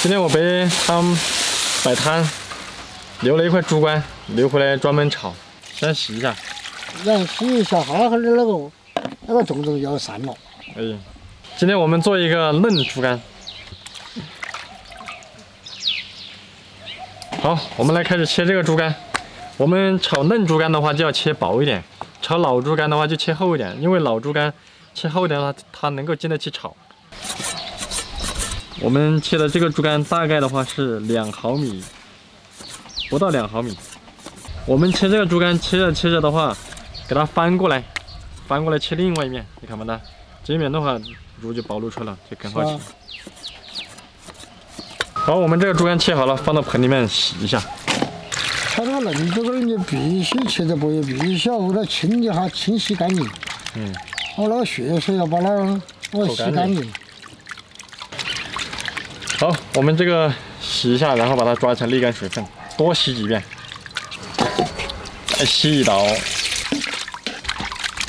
今天我陪他们摆摊，留了一块猪肝，留回来专门炒，先洗一下。先洗一下，好好的那个种子要散了。哎，今天我们做一个嫩猪肝。好，我们来开始切这个猪肝。我们炒嫩猪肝的话就要切薄一点，炒老猪肝的话就切厚一点，因为老猪肝切厚一点的话，它能够经得起炒。我们切的这个猪肝大概的话是2毫米，不到2毫米。我们切这个猪肝切着切着的话，给它翻过来切另外一面，你看不到？这一面的话肉就暴露出来了，就更好切。好，我们这个猪肝切好了，放到盆里面洗一下。它这个嫩猪肝你必须切得薄，必须要给它清一下，清洗干净。我那个血水要把它洗干净。好，我们这个洗一下，然后把它抓成沥干水分，多洗几遍。再洗一道。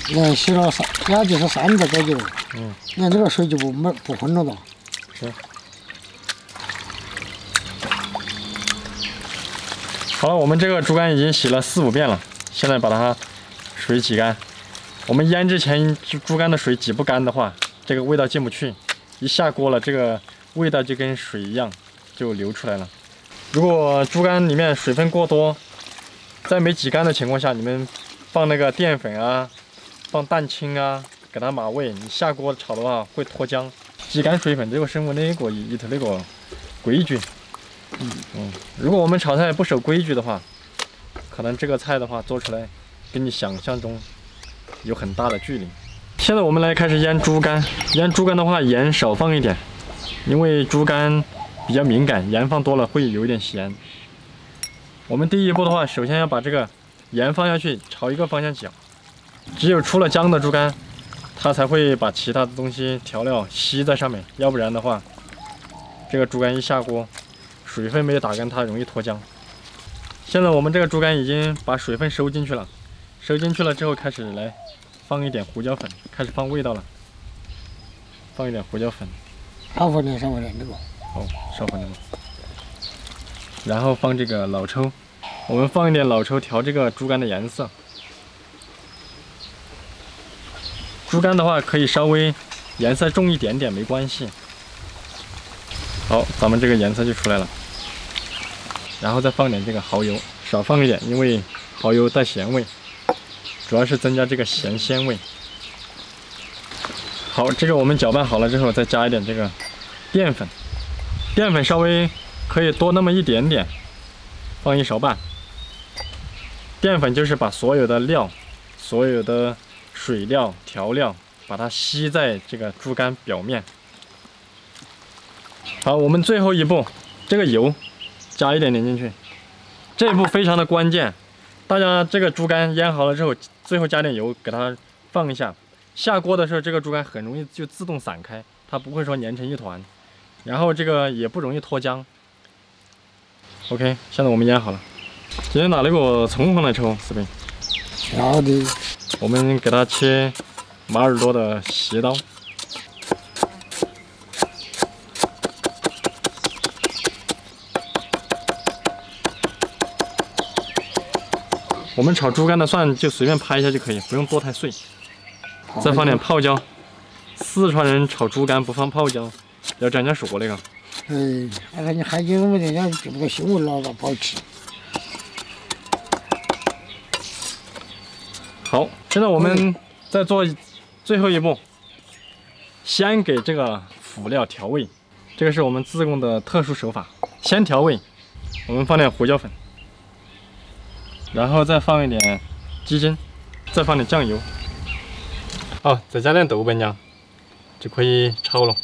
你看洗了也就是3道多久。你看这个水就不浑了吧？是。好了，我们这个猪肝已经洗了4、5遍了，现在把它水挤干。我们腌之前猪肝的水挤不干的话，这个味道进不去，一下锅了，这个味道就跟水一样，就流出来了。如果猪肝里面水分过多，在没挤干的情况下，你们放那个淀粉啊，放蛋清啊，给它码味，你下锅炒的话会脱浆。挤干水分这个是我那个一头那个规矩。如果我们炒菜不守规矩的话，可能这个菜的话做出来跟你想象中有很大的距离。现在我们来开始腌猪肝。腌猪肝的话，盐少放一点，因为猪肝比较敏感，盐放多了会有一点咸。我们第一步的话，首先要把这个盐放下去，朝一个方向搅。只有出了浆的猪肝，它才会把其他的东西调料吸在上面，要不然的话，这个猪肝一下锅，水分没有打干，它容易脱浆。现在我们这个猪肝已经把水分收进去了，收进去了之后，开始来放一点胡椒粉，开始放味道了。放一点胡椒粉，少放点这个。好，少放点。然后放这个老抽，我们放一点老抽调这个猪肝的颜色。猪肝的话可以稍微颜色重一点点没关系。好，咱们这个颜色就出来了。然后再放点这个蚝油，少放一点，因为蚝油带咸味，主要是增加这个咸鲜味。好，这个我们搅拌好了之后，再加一点这个淀粉，淀粉稍微可以多那么一点点，放1勺半。淀粉就是把所有的料、所有的水料、调料，把它吸在这个猪肝表面。好，我们最后一步，这个油加一点点进去，这一步非常的关键。大家这个猪肝腌好了之后，最后加点油给它放一下。下锅的时候，这个猪肝很容易就自动散开，它不会说粘成一团，然后这个也不容易脱浆。OK， 现在我们腌好了。今天拿了个葱放来抽，视频。好的。我们给它切马耳朵的斜刀。我们炒猪肝的蒜就随便拍一下就可以，不用剁太碎。再放点泡椒。四川人炒猪肝不放泡椒，要沾点说那个。哎，你还给我们人家这个新闻了，不好吃。好，现在我们再做最后一步，先给这个辅料调味。这个是我们自贡的特殊手法，先调味。我们放点胡椒粉，然后再放一点鸡精，再放点酱油。好，再加点豆瓣酱，就可以炒了。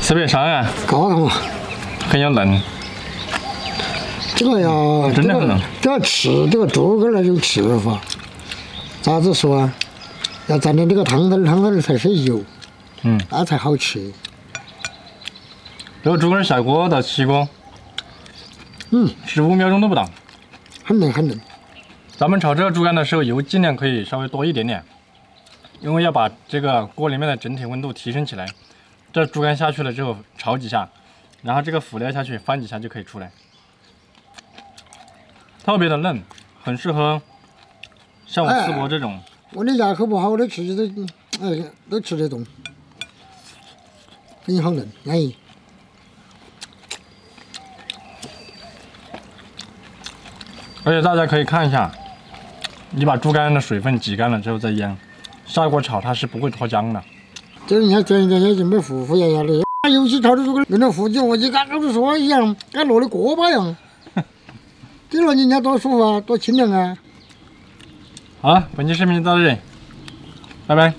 特别香啊，高汤嘛。很有嫩。这个呀，真的很嫩。这个吃这个猪肝儿有吃法，咋子说啊？要蘸点这个汤头才是油，那才好吃。这个猪肝下锅到起锅，15秒钟都不到，很嫩很嫩。咱们炒这个猪肝的时候，油尽量可以稍微多一点点，因为要把这个锅里面的整体温度提升起来。这猪肝下去了之后，炒几下，然后这个辅料下去翻几下就可以出来，特别的嫩，很适合像我淄博这种。我的牙口不好，我的吃起都吃得动，很好嫩，安逸。而且大家可以看一下，你把猪肝的水分挤干了之后再腌，下锅炒它是不会脱浆的。这人家转眼就没糊糊呀的，尤其炒的猪肝那种糊劲，我就跟老子说一样，跟落的锅巴一样，给了人家多舒服啊，多清凉啊。好了，本期视频就到这里，拜拜。